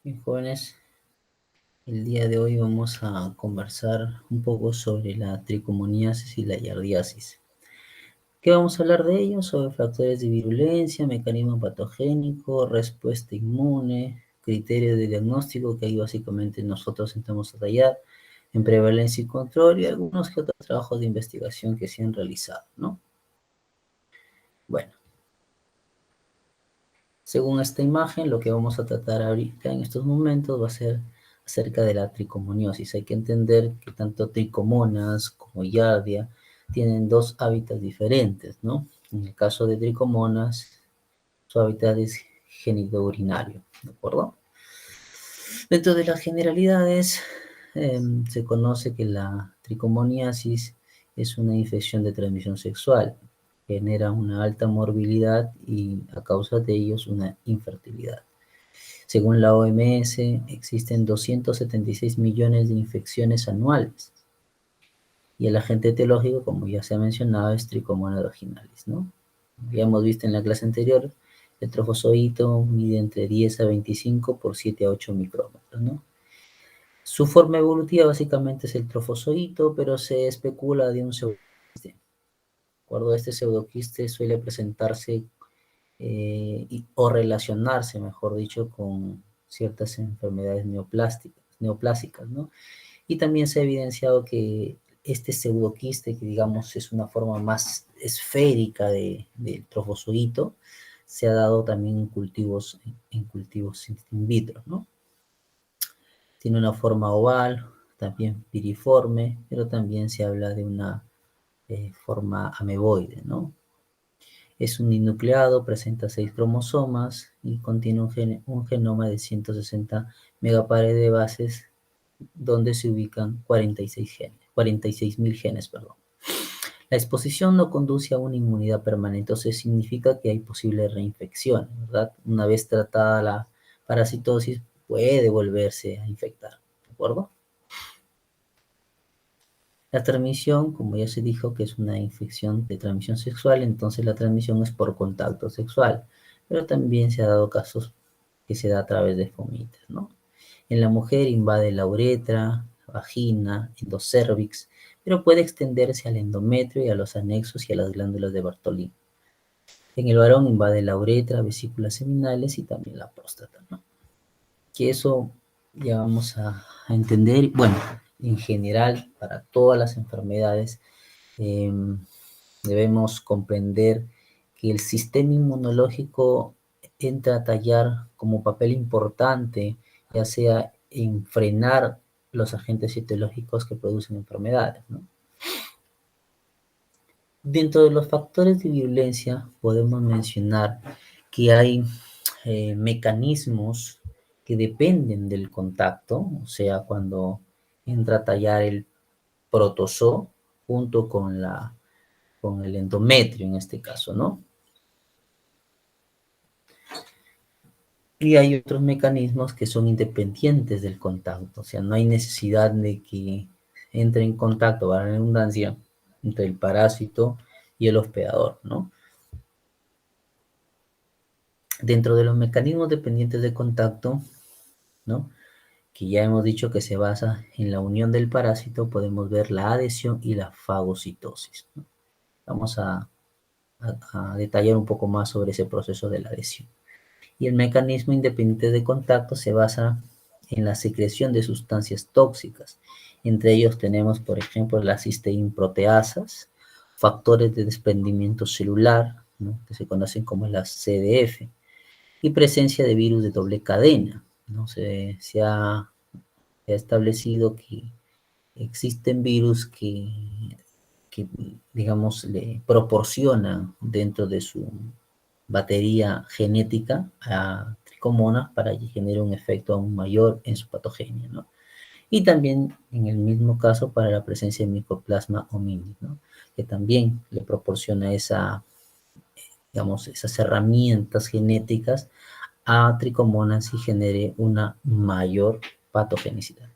Bien, jóvenes, el día de hoy vamos a conversar un poco sobre la tricomoniasis y la yardiasis. ¿Qué vamos a hablar de ello? Sobre factores de virulencia, mecanismo patogénico, respuesta inmune, criterios de diagnóstico, que ahí básicamente nosotros intentamos detallar, en prevalencia y control, y algunos que otros trabajos de investigación que se han realizado, ¿no? Bueno, según esta imagen, lo que vamos a tratar ahorita en estos momentos va a ser acerca de la tricomoniosis. Hay que entender que tanto tricomonas como yardia tienen dos hábitats diferentes, ¿no? En el caso de tricomonas, su hábitat es genitourinario, ¿de acuerdo? Dentro de las generalidades, se conoce que la tricomoniasis es una infección de transmisión sexual, genera una alta morbilidad y a causa de ellos una infertilidad. Según la OMS, existen 276 millones de infecciones anuales y el agente etiológico, como ya se ha mencionado, es Trichomonas vaginalis, ¿no? Ya hemos visto en la clase anterior, el trofozoito mide entre 10 a 25 por 7 a 8 micrómetros, ¿no? Su forma evolutiva básicamente es el trofozoito, pero se especula de un pseudoquiste. De acuerdo, este pseudoquiste suele presentarse o relacionarse, mejor dicho, con ciertas enfermedades neoplásicas, ¿no? Y también se ha evidenciado que este pseudoquiste, que digamos es una forma más esférica del trofozoito, se ha dado también en cultivos in vitro, ¿no? Tiene una forma oval, también piriforme, pero también se habla de una forma ameboide, ¿no? Es uninucleado, presenta 6 cromosomas y contiene un genoma de 160 megapares de bases donde se ubican 46.000 genes, perdón. La exposición no conduce a una inmunidad permanente, entonces significa que hay posible reinfección, ¿verdad? Una vez tratada la parasitosis, puede volverse a infectar, ¿de acuerdo? La transmisión, como ya se dijo, que es una infección de transmisión sexual, entonces la transmisión es por contacto sexual, pero también se ha dado casos que se da a través de fomites, ¿no? En la mujer invade la uretra, vagina, endocervix, pero puede extenderse al endometrio y a los anexos y a las glándulas de Bartolín. En el varón invade la uretra, vesículas seminales y también la próstata, ¿no? Que eso ya vamos a entender, bueno, en general, para todas las enfermedades, eh, debemos comprender que el sistema inmunológico entra a tallar como papel importante, ya sea en frenar los agentes etiológicos que producen enfermedades, ¿no? Dentro de los factores de violencia podemos mencionar que hay mecanismos que dependen del contacto, o sea, cuando entra a tallar el protozoo junto con el endometrio en este caso, ¿no? Y hay otros mecanismos que son independientes del contacto, o sea, no hay necesidad de que entre en contacto, para la redundancia, entre el parásito y el hospedador, ¿no? Dentro de los mecanismos dependientes de contacto, ¿no? Que ya hemos dicho que se basa en la unión del parásito, podemos ver la adhesión y la fagocitosis, ¿no? Vamos a detallar un poco más sobre ese proceso de la adhesión. Y el mecanismo independiente de contacto se basa en la secreción de sustancias tóxicas. Entre ellos tenemos, por ejemplo, las cisteinproteasas, factores de desprendimiento celular, ¿no? Que se conocen como las CDF, y presencia de virus de doble cadena, ¿no? Se ha establecido que existen virus que, digamos, le proporcionan dentro de su batería genética a tricomonas para que genere un efecto aún mayor en su patogenia, ¿no? Y también en el mismo caso para la presencia de micoplasma hominis, ¿no? Que también le proporciona digamos, esas herramientas genéticas a tricomonas y genere una mayor patogenicidad.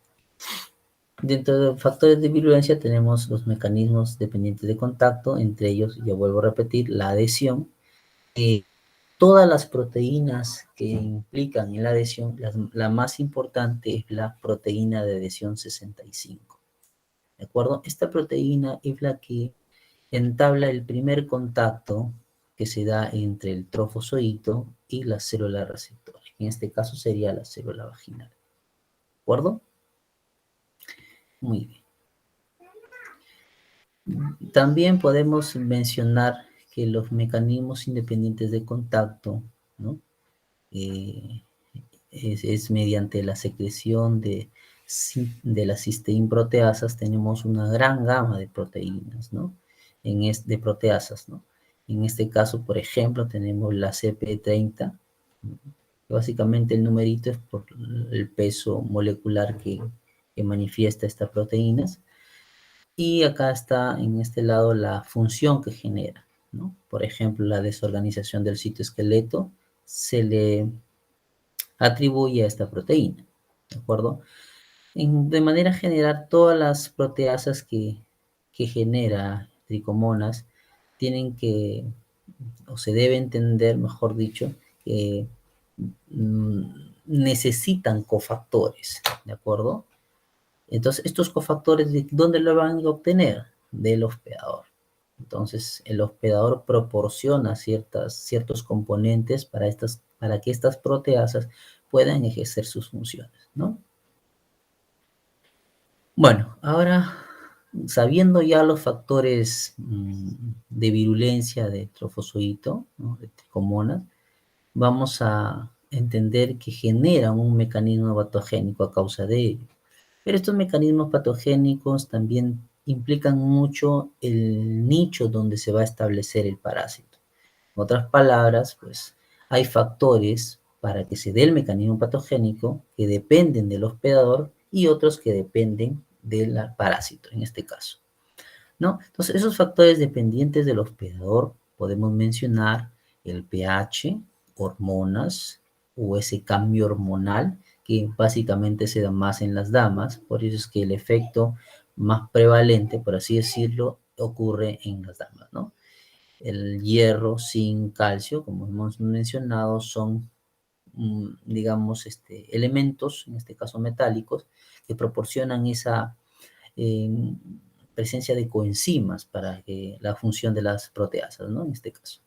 Dentro de los factores de virulencia tenemos los mecanismos dependientes de contacto, entre ellos, ya vuelvo a repetir, la adhesión, todas las proteínas que implican en la adhesión, la más importante es la proteína de adhesión 65. ¿De acuerdo? Esta proteína es la que entabla el primer contacto que se da entre el trofozoito y la célula receptora. En este caso sería la célula vaginal. ¿De acuerdo? Muy bien. También podemos mencionar que los mecanismos independientes de contacto, ¿no? Es mediante la secreción de las cisteínproteasas, tenemos una gran gama de proteínas, ¿no? De proteasas, ¿no? En este caso, por ejemplo, tenemos la CP30, que básicamente el numerito es por el peso molecular que manifiesta estas proteínas. Y acá está en este lado la función que genera, ¿no? Por ejemplo, la desorganización del citoesqueleto se le atribuye a esta proteína, ¿de acuerdo? De manera general, todas las proteasas que genera tricomonas tienen que, o se debe entender, mejor dicho, que necesitan cofactores, ¿de acuerdo? Entonces, estos cofactores, ¿de dónde lo van a obtener? Del hospedador. Entonces, el hospedador proporciona ciertos componentes para que estas proteasas puedan ejercer sus funciones, ¿no? Bueno, ahora, sabiendo ya los factores de virulencia de trofozoito, ¿no? De tricomonas, vamos a entender que generan un mecanismo patogénico a causa de ello. Pero estos mecanismos patogénicos también implican mucho el nicho donde se va a establecer el parásito. En otras palabras, pues hay factores para que se dé el mecanismo patogénico que dependen del hospedador y otros que dependen del parásito, en este caso, ¿no? Entonces, esos factores dependientes del hospedador podemos mencionar el pH, hormonas o ese cambio hormonal que básicamente se da más en las damas, por eso es que el efecto más prevalente, por así decirlo, ocurre en las damas, ¿no? El hierro, zinc, calcio, como hemos mencionado, son, digamos, elementos, en este caso metálicos, que proporcionan esa eh, presencia de coenzimas para la función de las proteasas, ¿no? En este caso.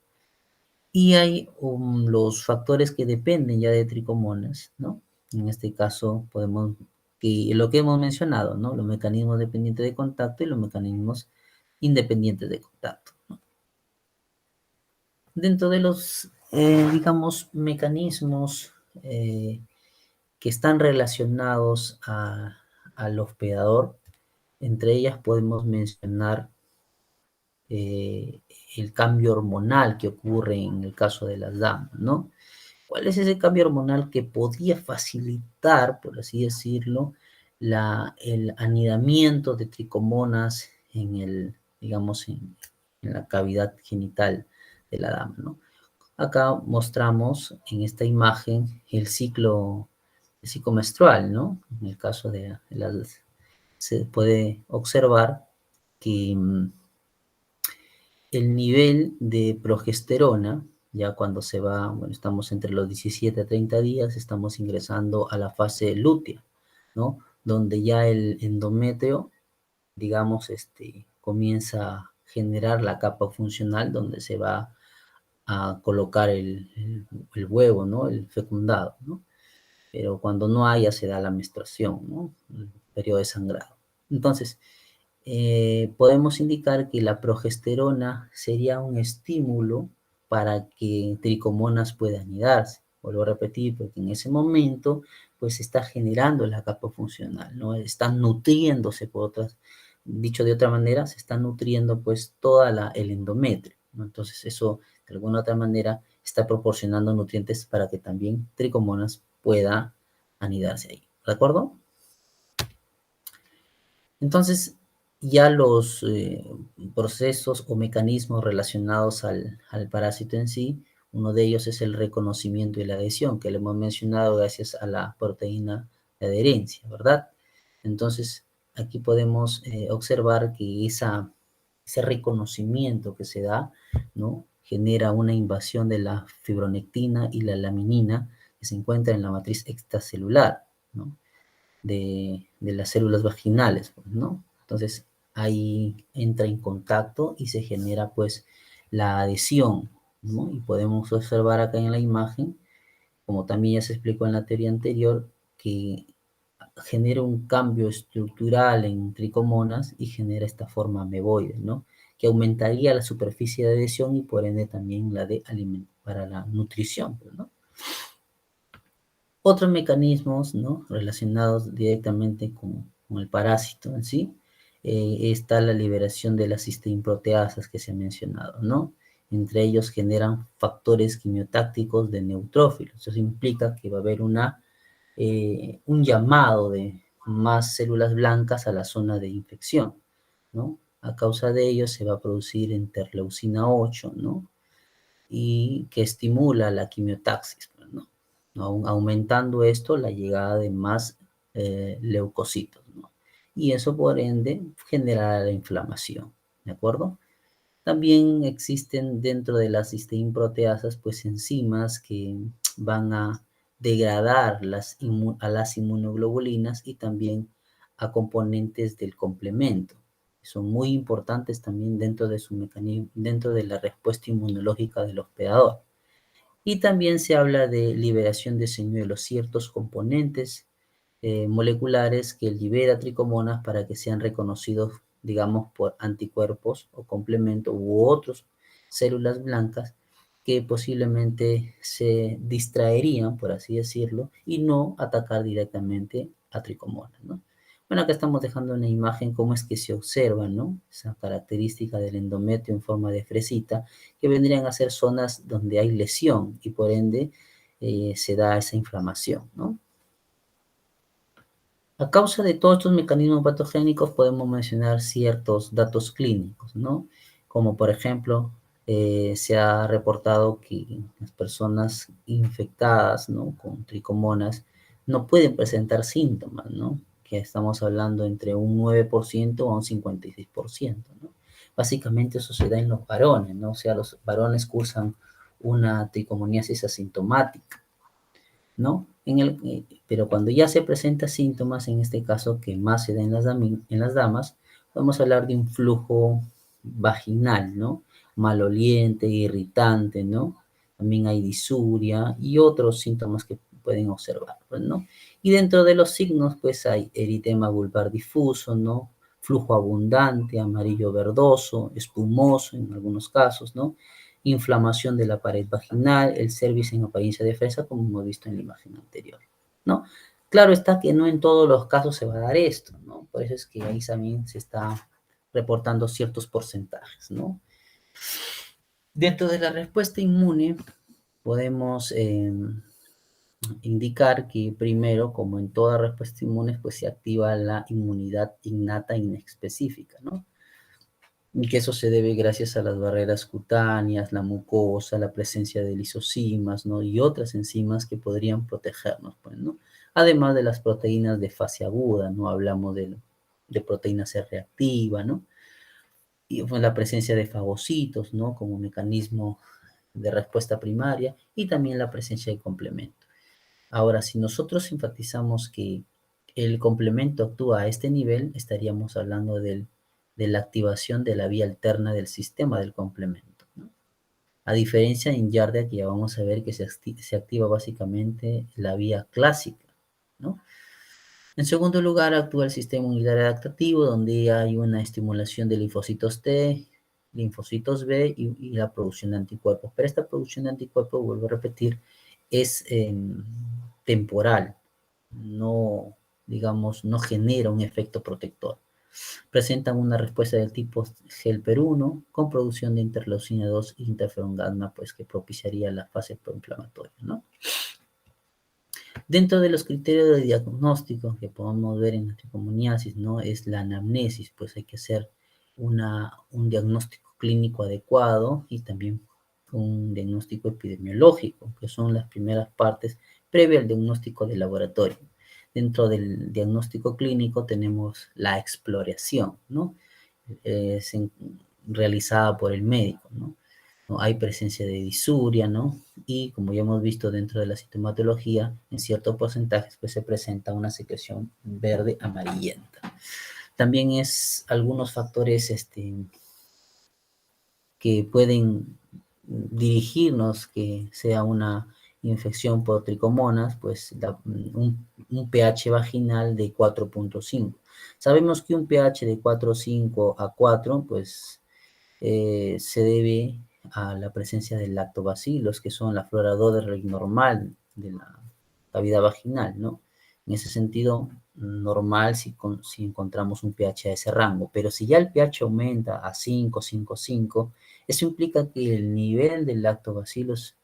Y hay los factores que dependen ya de tricomonas, ¿no? En este caso podemos, lo que hemos mencionado, ¿no? Los mecanismos dependientes de contacto y los mecanismos independientes de contacto, ¿no? Dentro de los, digamos, mecanismos que están relacionados al hospedador, entre ellas podemos mencionar eh, el cambio hormonal que ocurre en el caso de las damas, ¿no? ¿Cuál es ese cambio hormonal que podía facilitar, por así decirlo, el anidamiento de tricomonas en digamos, en la cavidad genital de la dama, ¿no? Acá mostramos en esta imagen el ciclo menstrual, ¿no? En el caso de las, se puede observar que el nivel de progesterona, ya cuando se va, bueno, estamos entre los 17 a 30 días, estamos ingresando a la fase lútea, ¿no? Donde ya el endometrio, digamos, comienza a generar la capa funcional donde se va a colocar el huevo, ¿no? El fecundado, ¿no? Pero cuando no haya se da la menstruación, ¿no? El periodo de sangrado. Entonces, podemos indicar que la progesterona sería un estímulo para que tricomonas puedan anidarse. Vuelvo a repetir, porque en ese momento, pues se está generando la capa funcional, ¿no? Están nutriéndose, dicho de otra manera, se está nutriendo pues toda el endometrio, ¿no? Entonces eso, de alguna otra manera, está proporcionando nutrientes para que también tricomonas pueda anidarse ahí, ¿de acuerdo? Entonces, ya los procesos o mecanismos relacionados al parásito en sí, uno de ellos es el reconocimiento y la adhesión, que lo hemos mencionado gracias a la proteína de adherencia, ¿verdad? Entonces, aquí podemos observar que ese reconocimiento que se da, ¿no? genera una invasión de la fibronectina y la laminina que se encuentra en la matriz extracelular, ¿no? De las células vaginales, pues, ¿no? Entonces, ahí entra en contacto y se genera, pues, la adhesión, ¿no? Y podemos observar acá en la imagen, como también ya se explicó en la teoría anterior, que genera un cambio estructural en tricomonas y genera esta forma ameboide, ¿no? Que aumentaría la superficie de adhesión y por ende también la de para la nutrición, ¿no? Otros mecanismos, ¿no? Relacionados directamente con el parásito en sí, está la liberación de las cisteína-proteasas que se ha mencionado, ¿no? Entre ellos generan factores quimiotácticos de neutrófilos. Eso implica que va a haber un llamado de más células blancas a la zona de infección, ¿no? A causa de ello se va a producir interleucina 8, ¿no? Y que estimula la quimiotaxis, pues, ¿no? Aumentando esto la llegada de más leucocitos, ¿no? Y eso por ende generará la inflamación, ¿de acuerdo? También existen dentro de las cisteína-proteasas pues enzimas que van a degradar a las inmunoglobulinas y también a componentes del complemento. Son muy importantes también dentro de su mecanismo, dentro de la respuesta inmunológica del hospedador. Y también se habla de liberación de señuelos, ciertos componentes moleculares que libera tricomonas para que sean reconocidos, digamos, por anticuerpos o complemento u otras células blancas que posiblemente se distraerían, por así decirlo, y no atacar directamente a tricomonas, ¿no? Bueno, acá estamos dejando una imagen cómo es que se observa, ¿no? Esa característica del endometrio en forma de fresita, que vendrían a ser zonas donde hay lesión y por ende se da esa inflamación, ¿no? A causa de todos estos mecanismos patogénicos podemos mencionar ciertos datos clínicos, ¿no? Como por ejemplo, se ha reportado que las personas infectadas, ¿no? Con tricomonas no pueden presentar síntomas, ¿no? Que estamos hablando entre un 9% a un 56%, ¿no? Básicamente eso se da en los varones, ¿no? O sea, los varones cursan una tricomoniasis asintomática, ¿no? Pero cuando ya se presentan síntomas, en este caso que más se da en las damas, podemos hablar de un flujo vaginal, ¿no? Maloliente, irritante, ¿no? También hay disuria y otros síntomas que pueden observar, pues, ¿no? Y dentro de los signos, pues hay eritema vulvar difuso, ¿no? Flujo abundante, amarillo verdoso, espumoso en algunos casos, ¿no? Inflamación de la pared vaginal, el cervix en apariencia de fresa, como hemos visto en la imagen anterior, ¿no? Claro está que no en todos los casos se va a dar esto, ¿no? Por eso es que ahí también se está reportando ciertos porcentajes, ¿no? Dentro de la respuesta inmune podemos indicar que primero, como en toda respuesta inmune, pues se activa la inmunidad innata inespecífica, ¿no? Y que eso se debe gracias a las barreras cutáneas, la mucosa, la presencia de lisosimas, ¿no? Y otras enzimas que podrían protegernos, pues, ¿no? Además de las proteínas de fase aguda, ¿no? Hablamos de proteína C reactiva, ¿no? Y pues, la presencia de fagocitos, ¿no? Como mecanismo de respuesta primaria y también la presencia de complemento. Ahora, si nosotros enfatizamos que el complemento actúa a este nivel, estaríamos hablando de la activación de la vía alterna del sistema del complemento, ¿no? A diferencia en Yardia, que ya vamos a ver que se activa básicamente la vía clásica, ¿no? En segundo lugar, actúa el sistema unitario adaptativo, donde hay una estimulación de linfocitos T, linfocitos B y la producción de anticuerpos. Pero esta producción de anticuerpos, vuelvo a repetir, es temporal, no, digamos, no genera un efecto protector. Presentan una respuesta del tipo Helper-1 con producción de interleucina 2 e interferón gamma, pues que propiciaría la fase proinflamatoria, ¿no? Dentro de los criterios de diagnóstico que podemos ver en la tricomoniasis, ¿no? Es la anamnesis, pues hay que hacer un diagnóstico clínico adecuado y también un diagnóstico epidemiológico, que son las primeras partes previas al diagnóstico de laboratorio. Dentro del diagnóstico clínico tenemos la exploración, ¿no? Realizada por el médico, ¿no? ¿no? Hay presencia de disuria, ¿no? Y como ya hemos visto dentro de la sintomatología, en ciertos porcentajes pues se presenta una secreción verde amarillenta. También es algunos factores que pueden dirigirnos que sea una infección por tricomonas, pues un pH vaginal de 4.5. Sabemos que un pH de 4.5 a 4, pues se debe a la presencia de lactobacilos, que son la flora Doderlein normal de la cavidad vaginal, ¿no? En ese sentido, normal si encontramos un pH a ese rango, pero si ya el pH aumenta a 5, 5, 5, eso implica que el nivel de lactobacilos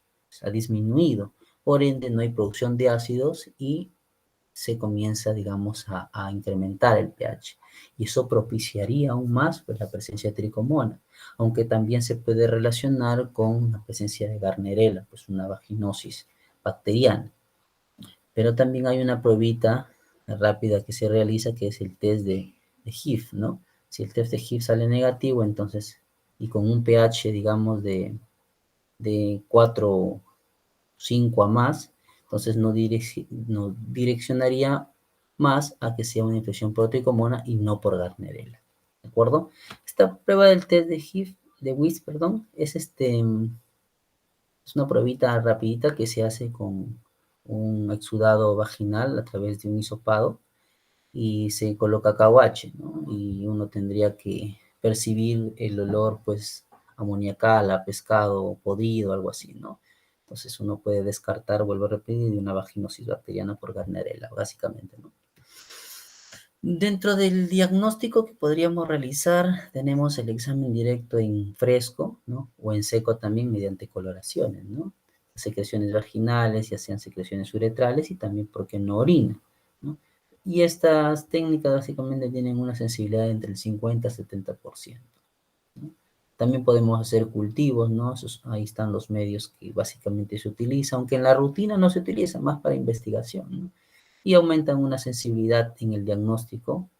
ha disminuido, por ende no hay producción de ácidos y se comienza, digamos, a incrementar el pH. Y eso propiciaría aún más pues, la presencia de tricomona, aunque también se puede relacionar con la presencia de Gardnerella, pues una vaginosis bacteriana. Pero también hay una pruebita rápida que se realiza, que es el test de HIV, ¿no? Si el test de HIV sale negativo, entonces, y con un pH, digamos, de 4, 5 a más, entonces no direccionaría más a que sea una infección por tricomona y no por Gardnerella, ¿de acuerdo? Esta prueba del test de HIV, de WIS, perdón, es una pruebita rapidita que se hace con un exudado vaginal a través de un hisopado y se coloca KOH, ¿no? Y uno tendría que percibir el olor, pues, amoniacal, a pescado podrido, algo así, ¿no? Entonces uno puede descartar, vuelvo a repetir, de una vaginosis bacteriana por Gardnerella, básicamente, ¿no? Dentro del diagnóstico que podríamos realizar, tenemos el examen directo en fresco, ¿no? O en seco también mediante coloraciones, ¿no? Secreciones vaginales, ya sean secreciones uretrales y también, ¿por qué no, orina, ¿no? Y estas técnicas básicamente tienen una sensibilidad entre el 50 y 70%, ¿no? También podemos hacer cultivos, ¿no? Ahí están los medios que básicamente se utilizan, aunque en la rutina no se utiliza, más para investigación, ¿no? Y aumentan una sensibilidad en el diagnóstico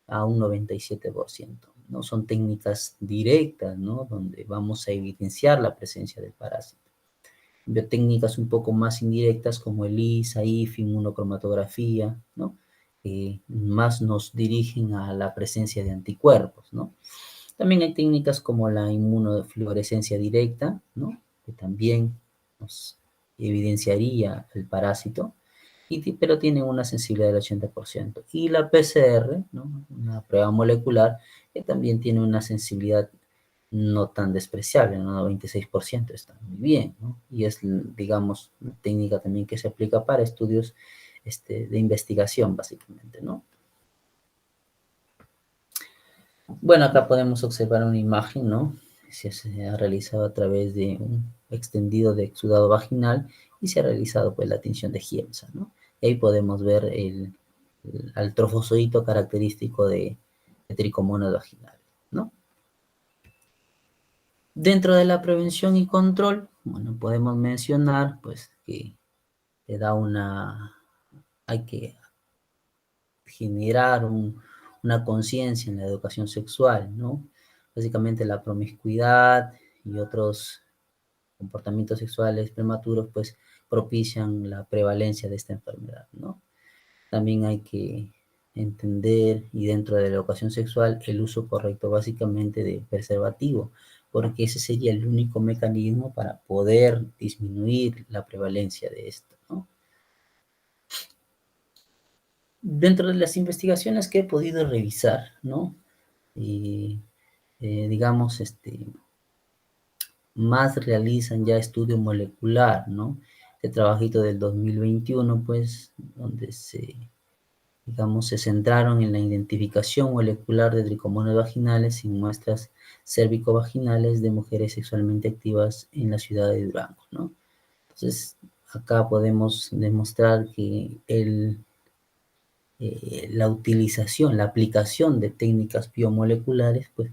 a un 97%, ¿no? Son técnicas directas, ¿no? Donde vamos a evidenciar la presencia del parásito. Biotécnicas un poco más indirectas como ELISA, IFI, inmunocromatografía, ¿no? Más nos dirigen a la presencia de anticuerpos, ¿no? También hay técnicas como la inmunofluorescencia directa, ¿no? Que también nos evidenciaría el parásito, pero tienen una sensibilidad del 80%. Y la PCR, ¿no? Una prueba molecular, que también tiene una sensibilidad no tan despreciable, ¿no? 26% está muy bien, ¿no? Y es, digamos, una técnica también que se aplica para estudios de investigación, básicamente, ¿no? Bueno, acá podemos observar una imagen, ¿no? Se ha realizado a través de un extendido de exudado vaginal y se ha realizado pues la tinción de Giemsa, ¿no? Y ahí podemos ver al trofozoito característico de tricomonas vaginales, ¿no? Dentro de la prevención y control, bueno, podemos mencionar pues que te da hay que generar una conciencia en la educación sexual, ¿no? Básicamente la promiscuidad y otros comportamientos sexuales prematuros, pues propician la prevalencia de esta enfermedad, ¿no? También hay que entender, y dentro de la educación sexual, el uso correcto básicamente de preservativo, porque ese sería el único mecanismo para poder disminuir la prevalencia de esto, ¿no? Dentro de las investigaciones que he podido revisar, ¿no? Y, digamos, más realizan ya estudio molecular, ¿no? Este trabajito del 2021, pues, donde digamos, se centraron en la identificación molecular de tricomonas vaginales en muestras cérvico-vaginales de mujeres sexualmente activas en la ciudad de Durango, ¿no? Entonces, acá podemos demostrar que la utilización, la aplicación de técnicas biomoleculares, pues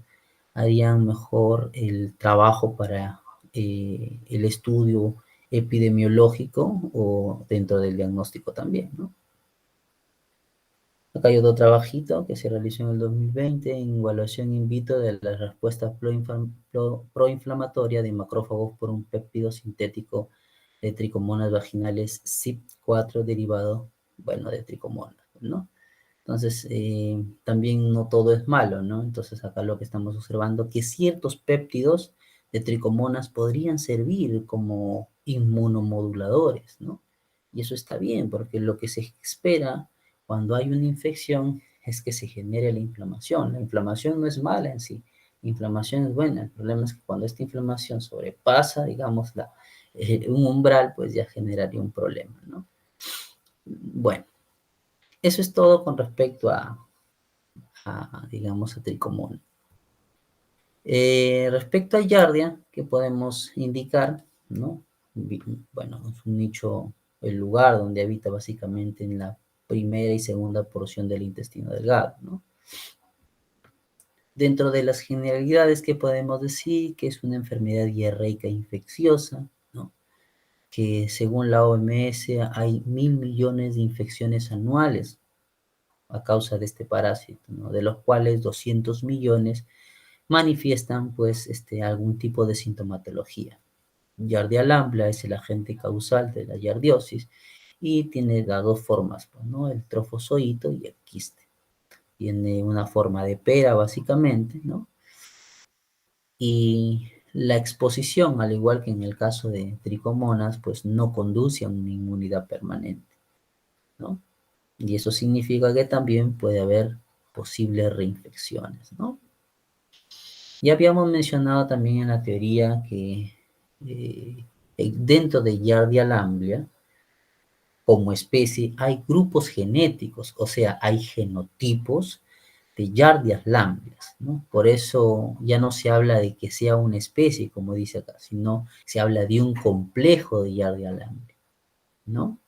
harían mejor el trabajo para el estudio epidemiológico o dentro del diagnóstico también, ¿no? Acá hay otro trabajito que se realizó en el 2020 en evaluación in vitro de la respuesta proinflamatoria de macrófagos por un péptido sintético de tricomonas vaginales CYP4 derivado, bueno, de tricomonas, ¿no? Entonces, también no todo es malo, ¿no? Entonces, acá lo que estamos observando que ciertos péptidos de tricomonas podrían servir como inmunomoduladores, ¿no? Y eso está bien, porque lo que se espera cuando hay una infección es que se genere la inflamación. La inflamación no es mala en sí, la inflamación es buena. El problema es que cuando esta inflamación sobrepasa, digamos, un umbral, pues ya generaría un problema, ¿no? Bueno, eso es todo con respecto digamos, a tricomón. Respecto a Yardia, ¿qué podemos indicar? ¿No? Bueno, es un nicho, el lugar donde habita básicamente en la primera y segunda porción del intestino delgado, ¿no? Dentro de las generalidades que podemos decir que es una enfermedad diarreica infecciosa, ¿no? Que según la OMS hay 1.000 millones de infecciones anuales a causa de este parásito, ¿no? De los cuales 200 millones manifiestan pues algún tipo de sintomatología. Giardia lamblia es el agente causal de la giardiosis y tiene las dos formas, pues, ¿no? El trofozoito y el quiste. Tiene una forma de pera básicamente, ¿no? Y la exposición, al igual que en el caso de tricomonas, pues no conduce a una inmunidad permanente, ¿no? Y eso significa que también puede haber posibles reinfecciones, ¿no? Ya habíamos mencionado también en la teoría que eh, dentro de Giardia lamblia, como especie, hay grupos genéticos, o sea, hay genotipos de Giardia lamblias, ¿no? Por eso ya no se habla de que sea una especie, como dice acá, sino se habla de un complejo de Giardia lamblia, ¿no?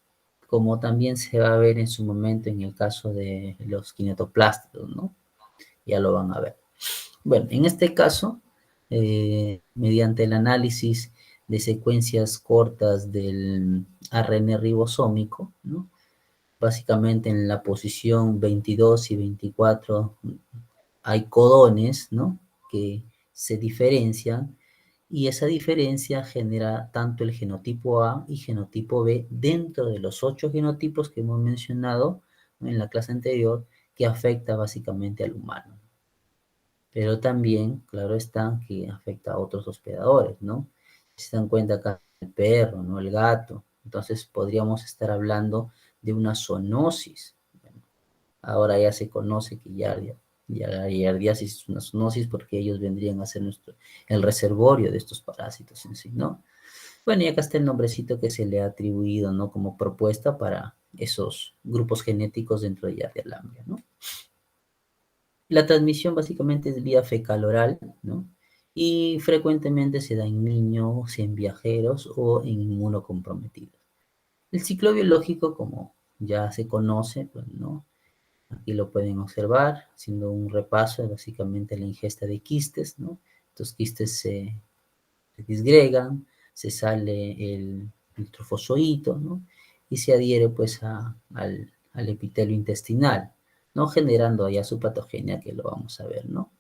Como también se va a ver en su momento en el caso de los kinetoplásticos, ¿no? Ya lo van a ver. Bueno, en este caso, mediante el análisis de secuencias cortas del ARN ribosómico, ¿no? Básicamente en la posición 22 y 24 hay codones, ¿no? Que se diferencian y esa diferencia genera tanto el genotipo A y genotipo B dentro de los 8 genotipos que hemos mencionado en la clase anterior que afecta básicamente al humano. Pero también, claro está, que afecta a otros hospedadores, ¿no? Si se dan cuenta acá el perro, ¿no? El gato. Entonces podríamos estar hablando de una zoonosis. Bueno, ahora ya se conoce que ya la yardiasis es una zoonosis porque ellos vendrían a ser el reservorio de estos parásitos en sí, ¿no? Bueno, y acá está el nombrecito que se le ha atribuido, ¿no? Como propuesta para esos grupos genéticos dentro de Yardia lamblia, ¿no? La transmisión básicamente es vía fecal-oral, ¿no? Y frecuentemente se da en niños, en viajeros o en inmunocomprometidos. El ciclo biológico, como ya se conoce, pues, ¿no? Aquí lo pueden observar, haciendo un repaso de básicamente la ingesta de quistes, ¿no? Estos quistes se disgregan, se sale el trofozoito, ¿no? Y se adhiere pues al epitelio intestinal, ¿no? Generando ya su patogenia que lo vamos a ver, ¿no?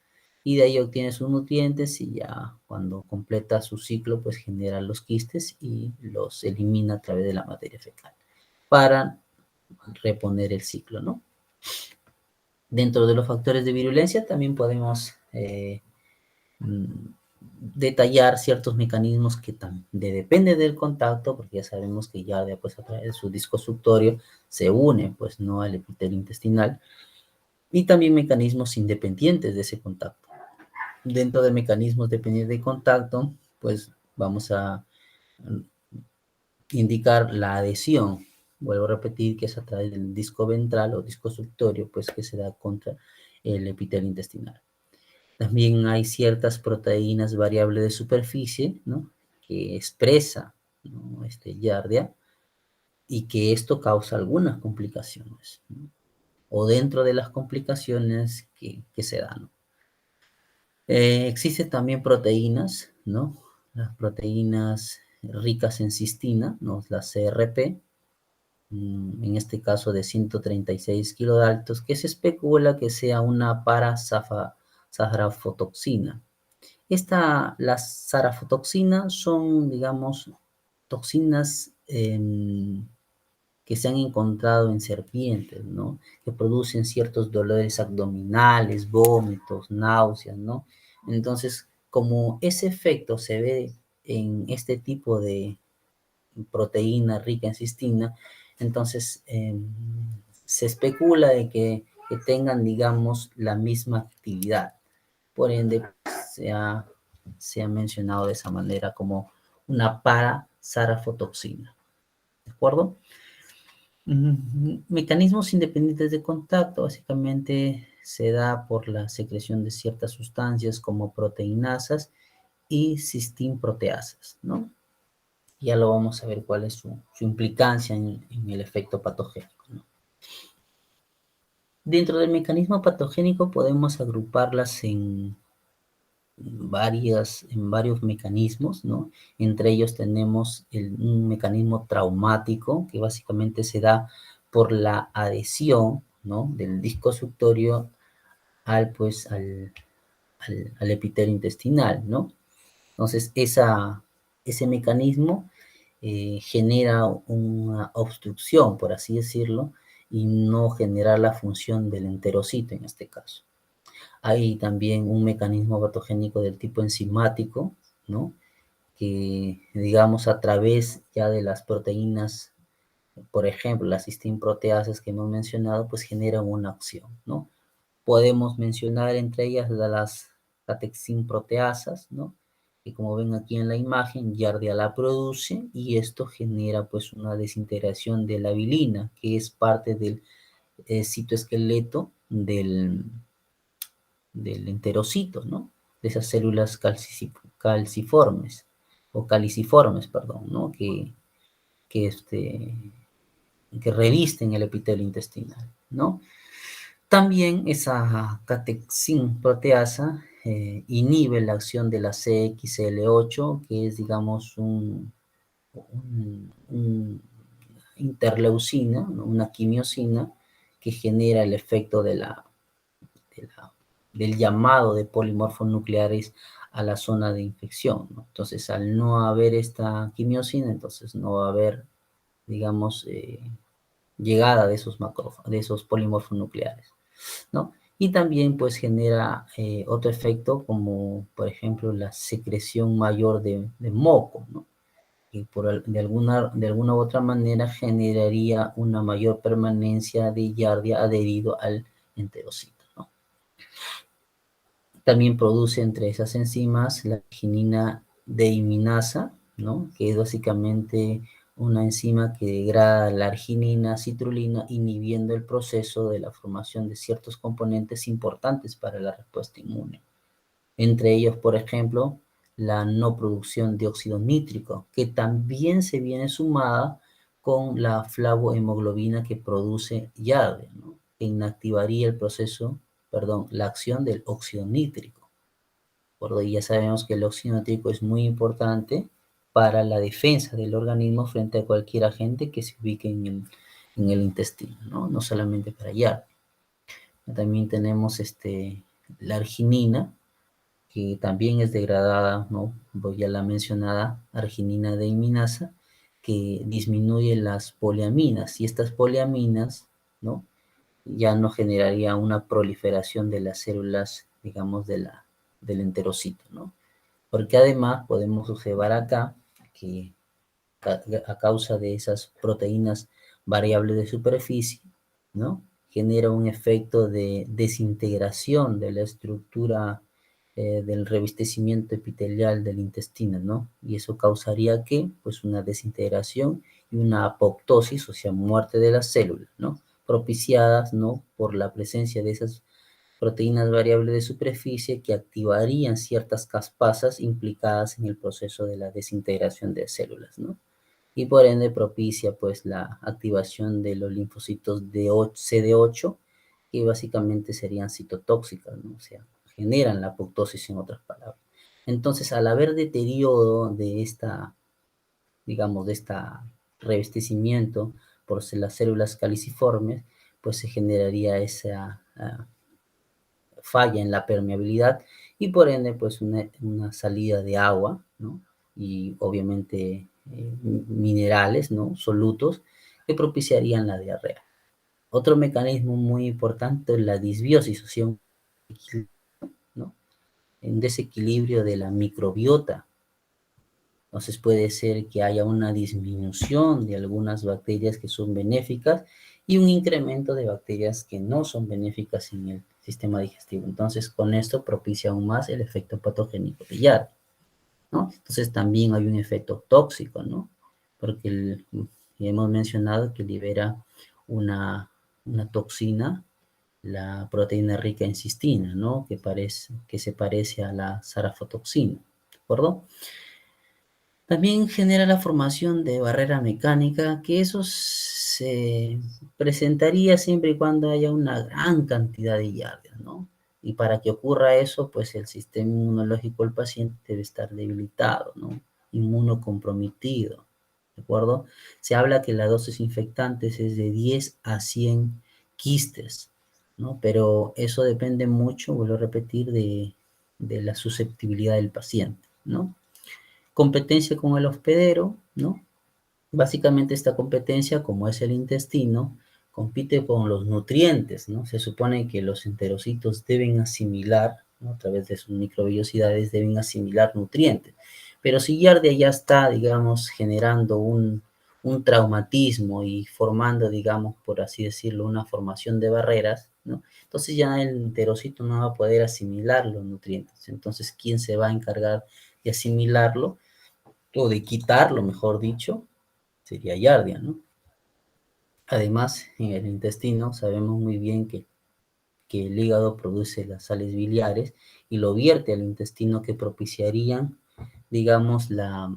Y de ahí obtiene sus nutrientes y ya cuando completa su ciclo pues genera los quistes y los elimina a través de la materia fecal para reponer el ciclo, ¿no? Dentro de los factores de virulencia también podemos detallar ciertos mecanismos que depende del contacto, porque ya sabemos que ya después a través de su disco suctorio se une, pues, no al epitelio intestinal, y también mecanismos independientes de ese contacto. Dentro de mecanismos dependientes de contacto, pues vamos a indicar la adhesión. Vuelvo a repetir que es a través del disco ventral o disco suctorio, pues que se da contra el epitelio intestinal. También hay ciertas proteínas variables de superficie, ¿no? Que expresa, ¿no? Giardia y que esto causa algunas complicaciones, ¿no? O dentro de las complicaciones que se dan, ¿no? Existen también proteínas, ¿no? Las proteínas ricas en cistina, ¿no? La CRP, en este caso de 136 kilodaltos, que se especula que sea una parasafarofotoxina. Las sarafotoxinas son, digamos, toxinas que se han encontrado en serpientes, ¿no? Que producen ciertos dolores abdominales, vómitos, náuseas, ¿no? Entonces, como ese efecto se ve en este tipo de proteína rica en cistina, entonces se especula de que tengan, digamos, la misma actividad. Por ende, se ha mencionado de esa manera como una parasarafotoxina. ¿De acuerdo? Mecanismos independientes de contacto básicamente se da por la secreción de ciertas sustancias como proteinasas y cistinproteasas, ¿no? Ya lo vamos a ver cuál es su implicancia en el efecto patogénico, ¿no? Dentro del mecanismo patogénico podemos agruparlas en varios mecanismos, ¿no? Entre ellos tenemos un mecanismo traumático que básicamente se da por la adhesión, ¿no? Del disco suctorio al epitelio intestinal, ¿no? Entonces, ese mecanismo genera una obstrucción, por así decirlo, y no genera la función del enterocito en este caso. Hay también un mecanismo patogénico del tipo enzimático, ¿no? Que, digamos, a través ya de las proteínas, por ejemplo, las cistinproteasas que hemos mencionado, pues generan una acción, ¿no? Podemos mencionar entre ellas las catexinproteasas, ¿no? Que como ven aquí en la imagen, Giardia la produce y esto genera pues una desintegración de la bilina, que es parte del citoesqueleto del enterocito, ¿no? De esas células calciformes, o caliciformes, perdón, ¿no? Que, que revisten el epitelio intestinal, ¿no? También esa catexin proteasa inhibe la acción de la CXL8, que es, digamos, un interleucina, ¿no? Una quimiosina que genera el efecto del llamado de polimorfos nucleares a la zona de infección, ¿no? Entonces, al no haber esta quimiosina, entonces no va a haber, digamos, llegada de esos polimorfos nucleares, ¿no? Y también pues genera otro efecto como por ejemplo la secreción mayor de moco, ¿no? Y de alguna u otra manera generaría una mayor permanencia de Giardia adherido al enterocito, ¿no? También produce entre esas enzimas la arginina deiminasa, ¿no? Que es básicamente una enzima que degrada la arginina citrulina, inhibiendo el proceso de la formación de ciertos componentes importantes para la respuesta inmune. Entre ellos, por ejemplo, la no producción de óxido nítrico, que también se viene sumada con la flavohemoglobina que produce Giardia, ¿no? Que inactivaría el proceso, perdón, la acción del óxido nítrico. Y ya sabemos que el óxido nítrico es muy importante para la defensa del organismo frente a cualquier agente que se ubique en el intestino, ¿no? No solamente para Giardia. También tenemos la arginina, que también es degradada, ¿no? Ya la mencionada arginina deiminasa, que disminuye las poliaminas, y estas poliaminas, ¿no? Ya no generaría una proliferación de las células, digamos, del enterocito, ¿no? Porque además podemos observar acá que a causa de esas proteínas variables de superficie, ¿no? Genera un efecto de desintegración de la estructura del revestimiento epitelial del intestino, ¿no? Y eso causaría que, pues, una desintegración y una apoptosis, o sea, muerte de las células, ¿no? Propiciadas, ¿no? Por la presencia de esas proteínas variables de superficie que activarían ciertas caspasas implicadas en el proceso de la desintegración de células, ¿no? Y por ende propicia pues la activación de los linfocitos CD8, que básicamente serían citotóxicas, ¿no? O sea, generan la apoptosis en otras palabras. Entonces, al haber deterioro de esta, digamos, de esta revestimiento por las células caliciformes, pues se generaría esa falla en la permeabilidad y por ende pues una salida de agua, ¿no? Y obviamente minerales, ¿no? Solutos que propiciarían la diarrea. Otro mecanismo muy importante es la disbiosis, o sea, ¿no? Un desequilibrio de la microbiota. Entonces puede ser que haya una disminución de algunas bacterias que son benéficas y un incremento de bacterias que no son benéficas en el sistema digestivo. Entonces con esto propicia aún más el efecto patogénico de Yardi, ¿no? Entonces también hay un efecto tóxico, ¿no? Porque hemos mencionado que libera una toxina, la proteína rica en cistina, ¿no? Que se parece a la sarafotoxina, ¿de acuerdo? También genera la formación de barrera mecánica, que eso se presentaría siempre y cuando haya una gran cantidad de yardas, ¿no? Y para que ocurra eso, pues el sistema inmunológico del paciente debe estar debilitado, ¿no? Inmunocomprometido, ¿de acuerdo? Se habla que la dosis infectantes es de 10 a 100 quistes, ¿no? Pero eso depende mucho, vuelvo a repetir, de la susceptibilidad del paciente, ¿no? Competencia con el hospedero, ¿no? Básicamente esta competencia, como es el intestino, compite con los nutrientes, ¿no? Se supone que los enterocitos deben asimilar, ¿no? A través de sus microvellosidades deben asimilar nutrientes. Pero si Giardia ya está, digamos, generando un traumatismo y formando, digamos, por así decirlo, una formación de barreras, ¿no? Entonces ya el enterocito no va a poder asimilar los nutrientes. Entonces, ¿quién se va a encargar de asimilarlo? O de quitarlo, mejor dicho, sería Yardia, ¿no? Además, en el intestino sabemos muy bien que el hígado produce las sales biliares y lo vierte al intestino que propiciarían, digamos, la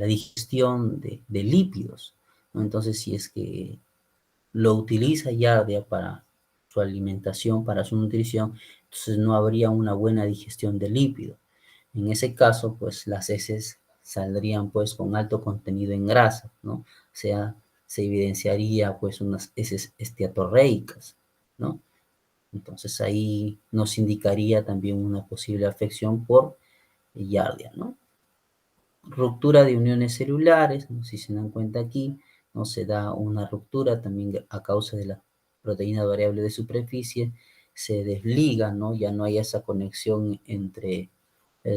digestión de lípidos, ¿no? Entonces, si es que lo utiliza Yardia para su alimentación, para su nutrición, entonces no habría una buena digestión de lípidos. En ese caso, pues las heces saldrían pues con alto contenido en grasa, ¿no? O sea, se evidenciaría pues unas heces esteatorreicas, ¿no? Entonces ahí nos indicaría también una posible afección por Giardia, ¿no? Ruptura de uniones celulares, ¿no? Si se dan cuenta aquí, ¿no? Se da una ruptura también a causa de la proteína variable de superficie, se desliga, ¿no? Ya no hay esa conexión entre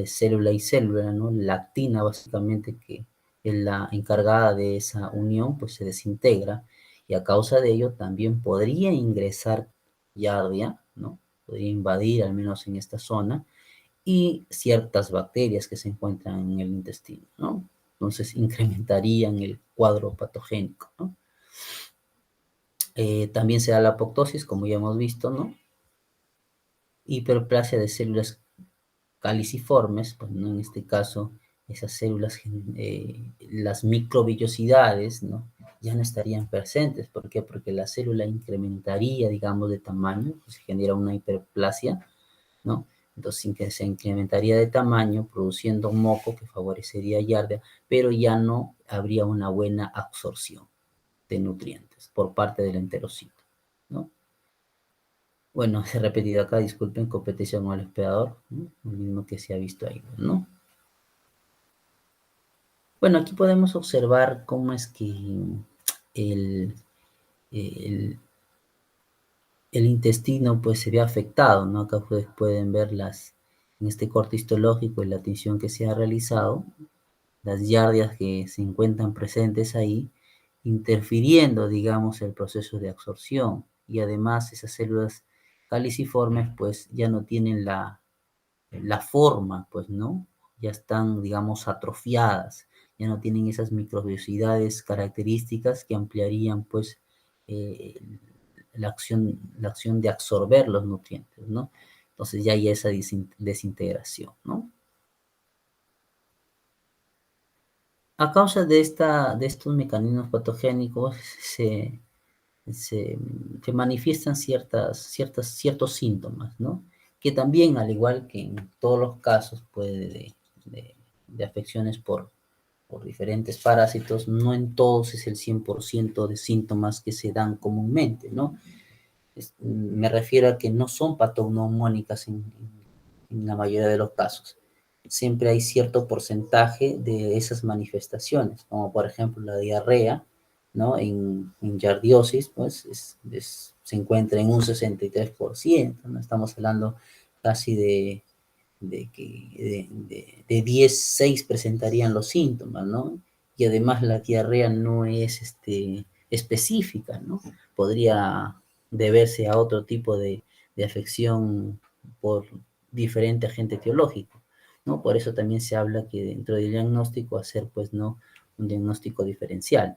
célula y célula, ¿no? La actina básicamente que es la encargada de esa unión, pues se desintegra y a causa de ello también podría ingresar Giardia, ¿no? Podría invadir al menos en esta zona y ciertas bacterias que se encuentran en el intestino, ¿no? Entonces incrementarían el cuadro patogénico, ¿no? También se da la apoptosis, como ya hemos visto, ¿no? Hiperplasia de células caliciformes, pues, ¿no? En este caso, esas células, las microvillosidades, ¿no? Ya no estarían presentes. ¿Por qué? Porque la célula incrementaría, digamos, de tamaño, pues, se genera una hiperplasia, ¿no? Entonces se incrementaría de tamaño, produciendo un moco que favorecería Giardia, pero ya no habría una buena absorción de nutrientes por parte del enterocito, ¿no? Bueno, se ha repetido acá, disculpen, competencia con el hospedador, ¿no? Lo mismo que se ha visto ahí, ¿no? Bueno, aquí podemos observar cómo es que el, el, el intestino pues se ve afectado, ¿no? Acá ustedes pueden ver en este corte histológico y la tinción que se ha realizado, las yardias que se encuentran presentes ahí, interfiriendo, digamos, el proceso de absorción. Y además esas células caliciformes pues ya no tienen la forma, pues, ¿no? Ya están, digamos, atrofiadas, ya no tienen esas microbiosidades características que ampliarían, pues, eh, la acción de absorber los nutrientes, ¿no? Entonces ya hay esa desintegración, ¿no? A causa de estos mecanismos patogénicos se, se manifiestan ciertos síntomas, ¿no? Que también, al igual que en todos los casos, puede de afecciones por diferentes parásitos, no en todos es el 100% de síntomas que se dan comúnmente, ¿no? Me refiero a que no son patognomónicas en la mayoría de los casos. Siempre hay cierto porcentaje de esas manifestaciones, como por ejemplo la diarrea, ¿no? En yardiosis, pues se encuentra en un 63%, ¿no? Estamos hablando casi de 10, 6 presentarían los síntomas, ¿no? Y además la diarrea no es específica, ¿no? Podría deberse a otro tipo de afección por diferente agente etiológico, ¿no? Por eso también se habla que dentro del diagnóstico hacer, pues, ¿no? Un diagnóstico diferencial.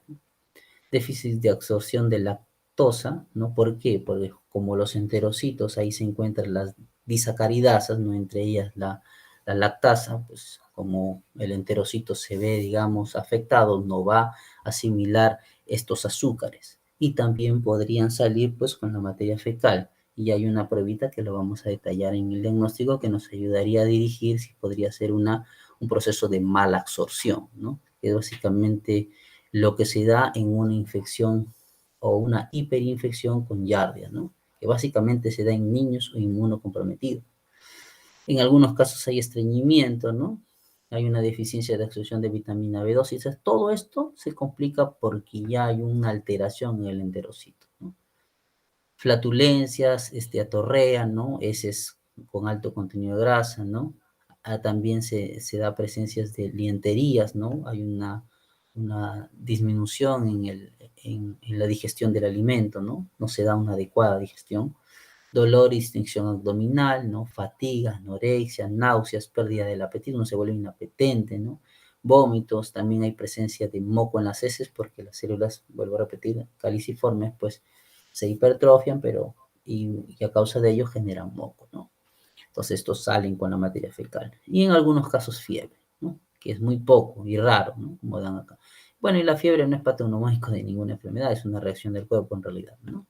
Déficit de absorción de lactosa, ¿no? ¿Por qué? Porque como los enterocitos, ahí se encuentran las disacaridasas, ¿no? Entre ellas la lactasa, pues como el enterocito se ve, digamos, afectado, no va a asimilar estos azúcares. Y también podrían salir, pues, con la materia fecal. Y hay una pruebita que lo vamos a detallar en el diagnóstico que nos ayudaría a dirigir si podría ser un proceso de mala absorción, ¿no? Que es básicamente lo que se da en una infección o una hiperinfección con Giardia, ¿no? Que básicamente se da en niños o inmunocomprometidos. En algunos casos hay estreñimiento, ¿no? Hay una deficiencia de absorción de vitamina B2 y todo esto se complica porque ya hay una alteración en el enterocito, ¿no? Flatulencias, atorrea, ¿no? Heces con alto contenido de grasa, ¿no? También se da presencias de lienterías, ¿no? Hay una disminución en la digestión del alimento, ¿no? No se da una adecuada digestión. Dolor y distensión abdominal, ¿no? Fatiga, anorexia, náuseas, pérdida del apetito, no se vuelve inapetente, ¿no? Vómitos, también hay presencia de moco en las heces porque las células, vuelvo a repetir, caliciformes, pues se hipertrofian, y a causa de ello generan moco, ¿no? Entonces estos salen con la materia fecal. Y en algunos casos fiebre, ¿no? Que es muy poco y raro, ¿no? Como dan acá. Bueno, y la fiebre no es patognomónico de ninguna enfermedad, es una reacción del cuerpo en realidad, ¿no?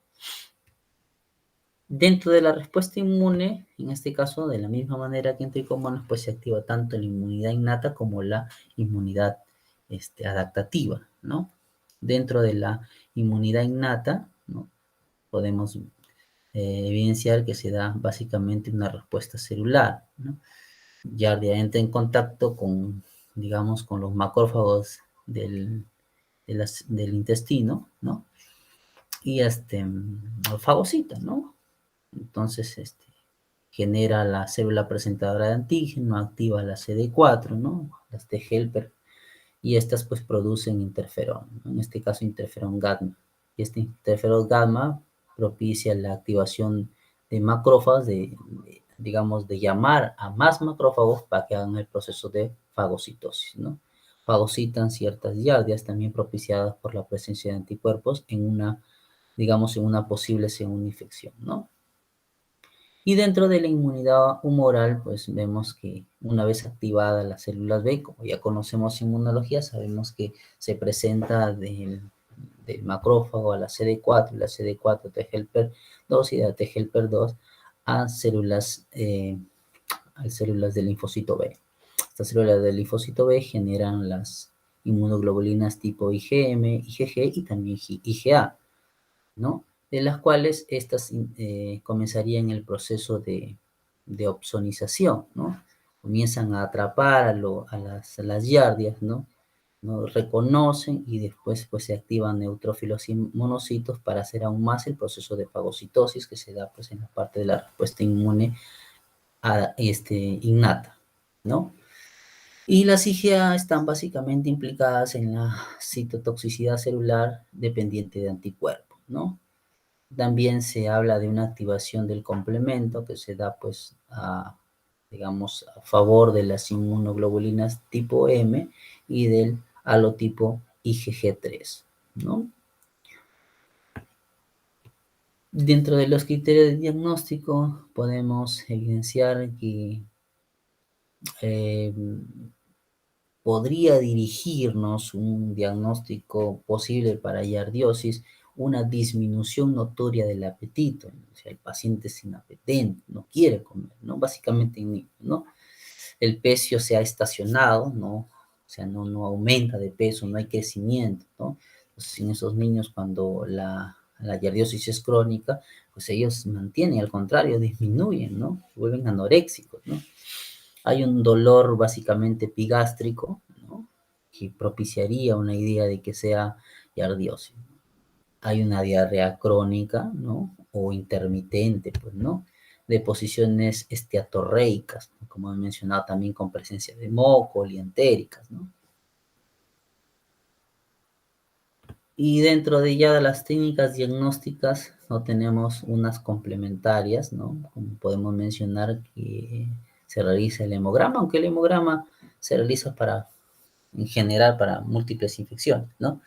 Dentro de la respuesta inmune, en este caso, de la misma manera que en tricomonas, pues se activa tanto la inmunidad innata como la inmunidad adaptativa, ¿no? Dentro de la inmunidad innata, ¿no? Podemos evidenciar que se da básicamente una respuesta celular, ¿no? Giardia entra en contacto con, digamos, con los macrófagos del intestino, ¿no? Y fagocita, ¿no? Entonces, genera la célula presentadora de antígeno, activa la CD4, ¿no? Las T helper, y estas pues producen interferón, ¿no? En este caso interferón gamma. Y este interferón gamma propicia la activación de macrófagos, digamos, de llamar a más macrófagos para que hagan el proceso de fagocitosis, ¿no? Fagocitan ciertas giardias también propiciadas por la presencia de anticuerpos digamos, en una posible segunda infección, ¿no? Y dentro de la inmunidad humoral, pues vemos que una vez activadas las células B, como ya conocemos inmunología, sabemos que se presenta del macrófago a la CD4, y la CD4 T helper 2 y de la T helper 2 a células del linfocito B. Estas células del linfocito B generan las inmunoglobulinas tipo IgM, IgG y también IgA, ¿no? De las cuales estas comenzarían el proceso de opsonización, ¿no? Comienzan a atrapar a las giardias, ¿no? ¿no? Reconocen y después pues se activan neutrófilos y monocitos para hacer aún más el proceso de fagocitosis que se da pues en la parte de la respuesta inmune innata, ¿no? Y las IgA están básicamente implicadas en la citotoxicidad celular dependiente de anticuerpos, ¿no? También se habla de una activación del complemento que se da pues digamos, a favor de las inmunoglobulinas tipo M y del halotipo IgG3, ¿no? Dentro de los criterios de diagnóstico podemos evidenciar que eh, podría dirigirnos un diagnóstico posible para yardiosis, una disminución notoria del apetito, o sea, el paciente es inapetente, no quiere comer, ¿no? Básicamente, ¿no? El pecio se ha estacionado, ¿no? o sea, no aumenta de peso, no hay crecimiento, ¿no? Entonces, en esos niños, cuando la giardiosis es crónica, pues ellos mantienen, al contrario, disminuyen, ¿no? Se vuelven anoréxicos, ¿no? Hay un dolor básicamente epigástrico, ¿no? Que propiciaría una idea de que sea giardiosis. Hay una diarrea crónica, ¿no? O intermitente, pues, ¿no? De posiciones esteatorreicas, ¿no? Como he mencionado también con presencia de moco, liantéricas, ¿no? Y dentro de ya las técnicas diagnósticas, no tenemos unas complementarias, ¿no? Como podemos mencionar que se realiza el hemograma, aunque el hemograma se realiza para, en general, para múltiples infecciones, ¿no?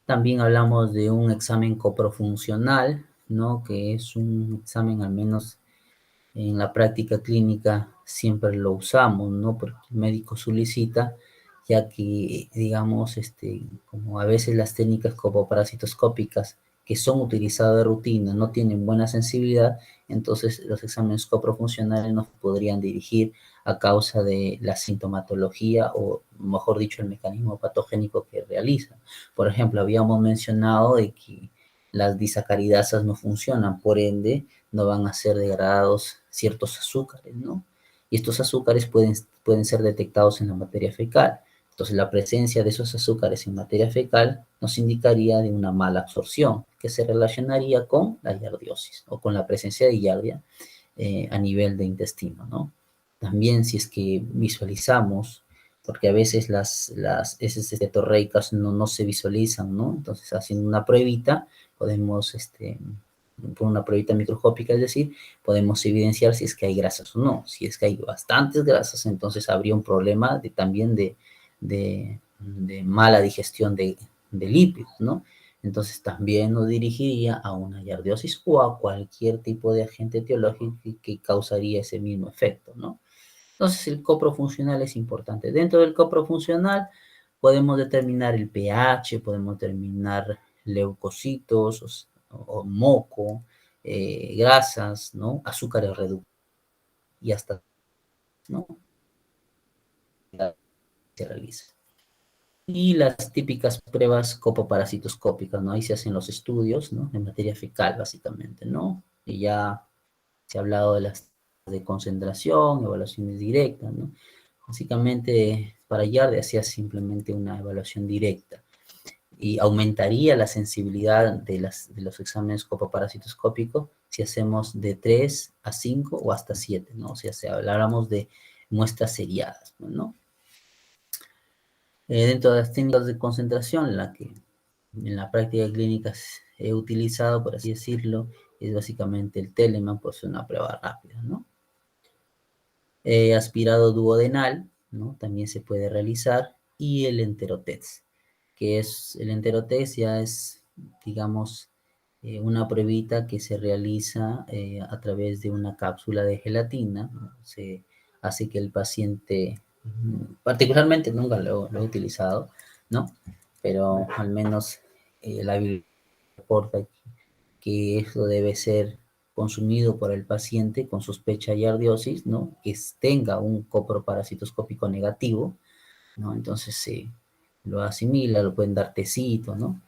También hablamos de un examen coprofuncional, ¿no? Que es un examen, al menos en la práctica clínica, siempre lo usamos, ¿no? Porque el médico solicita, ya que, digamos, como a veces las técnicas copoparasitoscópicas que son utilizadas de rutina no tienen buena sensibilidad, entonces los exámenes coprofuncionales nos podrían dirigir a causa de la sintomatología o, mejor dicho, el mecanismo patogénico que realizan. Por ejemplo, habíamos mencionado de que las disacaridasas no funcionan, por ende, no van a ser degradados ciertos azúcares, ¿no? Y estos azúcares pueden ser detectados en la materia fecal. Entonces, la presencia de esos azúcares en materia fecal nos indicaría de una mala absorción, que se relacionaría con la giardiosis o con la presencia de giardia a nivel de intestino, ¿no? También si es que visualizamos, porque a veces las heces estetorreicas no se visualizan, ¿no? Entonces, haciendo una pruebita, podemos, por una pruebita microscópica, es decir, podemos evidenciar si es que hay grasas o no. Si es que hay bastantes grasas, entonces habría un problema también de mala digestión de lípidos, ¿no? Entonces también nos dirigiría a una giardiosis o a cualquier tipo de agente etiológico que causaría ese mismo efecto, ¿no? Entonces el coprofuncional es importante. Dentro del coprofuncional podemos determinar el pH, podemos determinar leucocitos o moco, grasas, ¿no? Azúcares reducidos y hasta, ¿no? Se realiza. Y las típicas pruebas copoparasitoscópicas, ¿no? Ahí se hacen los estudios, ¿no? De materia fecal, básicamente, ¿no? Y ya se ha hablado de las de concentración, evaluaciones directas, ¿no? Básicamente, para Yarde hacía simplemente una evaluación directa y aumentaría la sensibilidad de los exámenes copoparasitoscópicos si hacemos de 3 a 5 o hasta 7, ¿no? O sea, si habláramos de muestras seriadas, ¿no? Dentro de las técnicas de concentración, la que en la práctica clínica he utilizado, por así decirlo, es básicamente el Telemann, pues una prueba rápida, ¿no? Aspirado duodenal, ¿no? También se puede realizar, y el enterotest, que es, el enterotest ya es, digamos, una pruebita que se realiza a través de una cápsula de gelatina, ¿no? Se hace que el paciente, particularmente nunca lo he utilizado, ¿no? Pero al menos la Biblia reporta que eso debe ser consumido por el paciente con sospecha de ardiosis, ¿no? Que tenga un coproparasitoscópico negativo, ¿no? Entonces se lo asimila, lo pueden dar tecito, ¿no?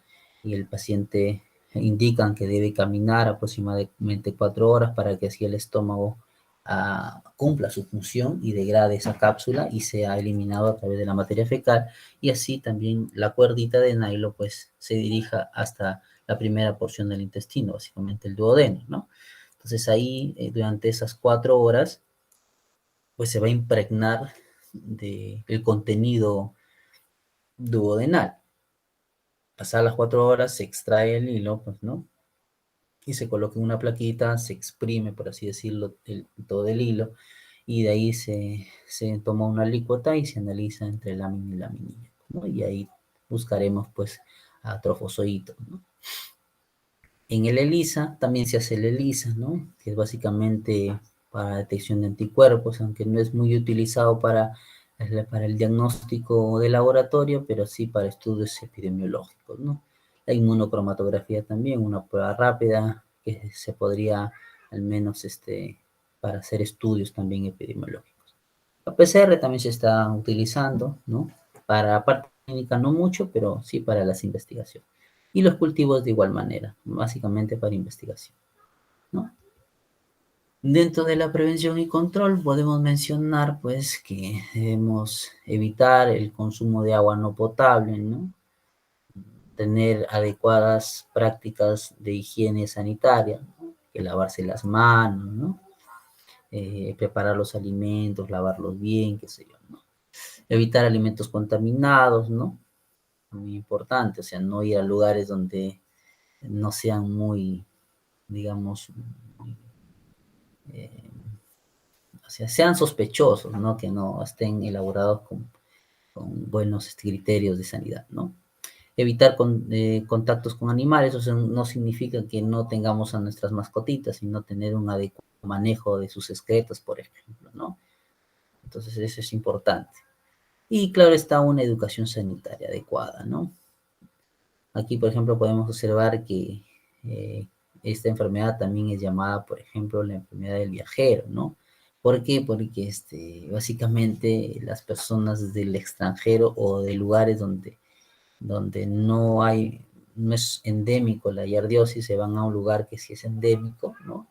Y el paciente indican que debe caminar aproximadamente 4 horas para que así el estómago cumpla su función y degrade esa cápsula y sea eliminado a través de la materia fecal, y así también la cuerdita de nylon pues se dirija hasta la primera porción del intestino, básicamente el duodeno, ¿no? Entonces ahí durante esas 4 horas pues se va a impregnar del contenido duodenal. Pasadas las 4 horas se extrae el hilo, pues, ¿no? Y se coloca en una plaquita, se exprime, por así decirlo, todo el hilo, y de ahí se toma una alícuota y se analiza entre lámina y laminilla, ¿no? Y ahí buscaremos, pues, a trofozoitos, ¿no? En el ELISA también se hace el ELISA, ¿no? Que es básicamente para detección de anticuerpos, aunque no es muy utilizado para el diagnóstico de laboratorio, pero sí para estudios epidemiológicos, ¿no? La inmunocromatografía también, una prueba rápida que se podría, al menos, para hacer estudios también epidemiológicos. La PCR también se está utilizando, ¿no? Para la parte clínica no mucho, pero sí para las investigaciones. Y los cultivos de igual manera, básicamente para investigación, ¿no? Dentro de la prevención y control podemos mencionar pues que debemos evitar el consumo de agua no potable, ¿no? Tener adecuadas prácticas de higiene sanitaria, ¿no? Que lavarse las manos, ¿no? Preparar los alimentos, lavarlos bien, qué sé yo, ¿no? Evitar alimentos contaminados, ¿no? Muy importante, o sea, no ir a lugares donde no sean muy, digamos, eh, o sea, sean sospechosos, ¿no? Que no estén elaborados con buenos criterios de sanidad, ¿no? Evitar contactos con animales, o sea, no significa que no tengamos a nuestras mascotitas, sino tener un adecuado manejo de sus excretas, por ejemplo, ¿no? Entonces eso es importante. Y claro está una educación sanitaria adecuada, ¿no? Aquí, por ejemplo, podemos observar que eh, esta enfermedad también es llamada, por ejemplo, la enfermedad del viajero, ¿no? ¿Por qué? Porque básicamente las personas del extranjero o de lugares donde no hay, no es endémico la yardiosis, se van a un lugar que sí es endémico, ¿no?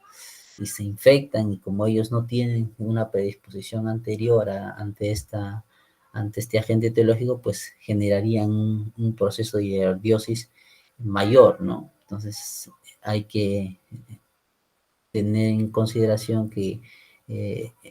Y se infectan y como ellos no tienen una predisposición anterior ante este agente etiológico, pues generarían un proceso de yardiosis mayor, ¿no? Entonces hay que tener en consideración que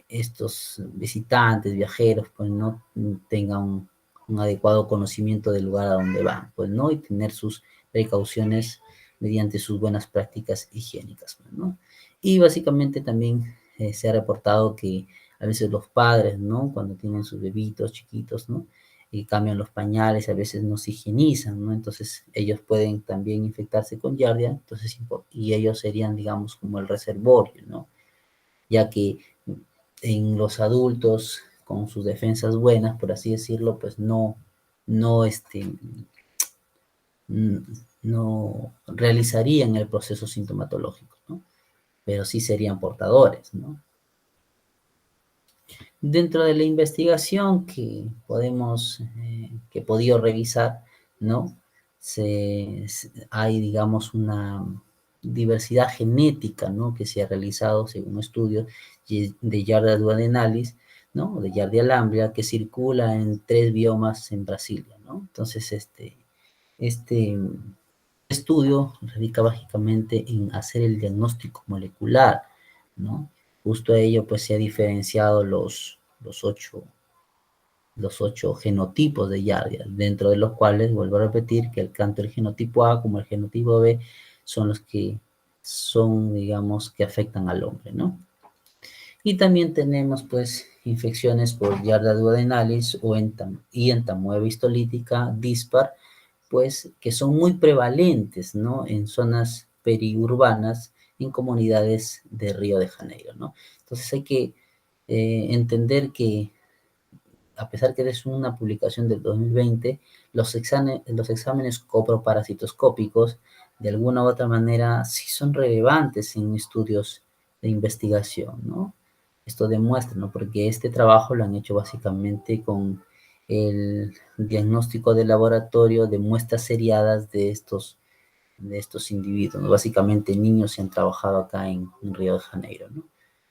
estos visitantes, viajeros, pues no tengan un adecuado conocimiento del lugar a donde van, pues no, y tener sus precauciones mediante sus buenas prácticas higiénicas, pues, ¿no? Y básicamente también se ha reportado que a veces los padres, ¿no? Cuando tienen sus bebitos chiquitos, ¿no? Y cambian los pañales, a veces no se higienizan, ¿no? Entonces ellos pueden también infectarse con giardia, entonces, y ellos serían, digamos, como el reservorio, ¿no? Ya que en los adultos con sus defensas buenas, por así decirlo, pues no, no realizarían el proceso sintomatológico, ¿no? Pero sí serían portadores, ¿no? Dentro de la investigación que he podido revisar, ¿no? Hay, digamos, una diversidad genética, ¿no? Que se ha realizado según estudios de Giardia duodenalis, ¿no? De Giardia lamblia, que circula en 3 biomas en Brasilia, ¿no? Entonces, este estudio radica básicamente en hacer el diagnóstico molecular, ¿no? Justo a ello, pues se ha diferenciado los ocho genotipos de Giardia, dentro de los cuales, vuelvo a repetir, que tanto el genotipo A como el genotipo B son los que son, digamos, que afectan al hombre, ¿no? Y también tenemos, pues, infecciones por Giardia duodenalis y entamoeba histolítica dispar, pues, que son muy prevalentes, ¿no? En zonas periurbanas, en comunidades de Río de Janeiro, ¿no? Entonces hay que entender que a pesar que es una publicación del 2020, los exámenes coproparasitoscópicos de alguna u otra manera sí son relevantes en estudios de investigación, ¿no? Esto demuestra, ¿no? Porque este trabajo lo han hecho básicamente con el diagnóstico de laboratorio de muestras seriadas de estos individuos, ¿no? Básicamente niños se han trabajado acá en Río de Janeiro, ¿no?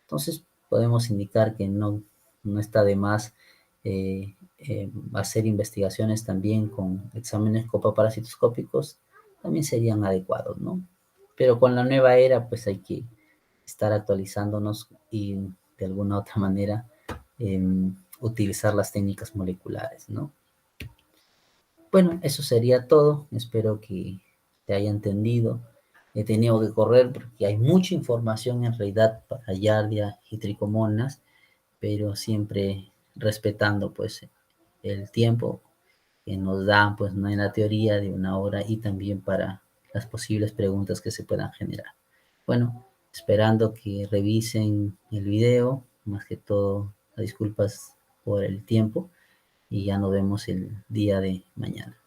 Entonces podemos indicar que no está de más hacer investigaciones también con exámenes copoparasitoscópicos, también serían adecuados, ¿no? Pero con la nueva era, pues hay que estar actualizándonos y de alguna otra manera eh, utilizar las técnicas moleculares, ¿no? Bueno, eso sería todo. Espero que te haya entendido. He tenido que correr porque hay mucha información en realidad para Yardia y Tricomonas, pero siempre respetando pues el tiempo que nos dan pues no en la teoría de 1 hora y también para las posibles preguntas que se puedan generar. Bueno, esperando que revisen el video, más que todo, disculpas por el tiempo y ya nos vemos el día de mañana.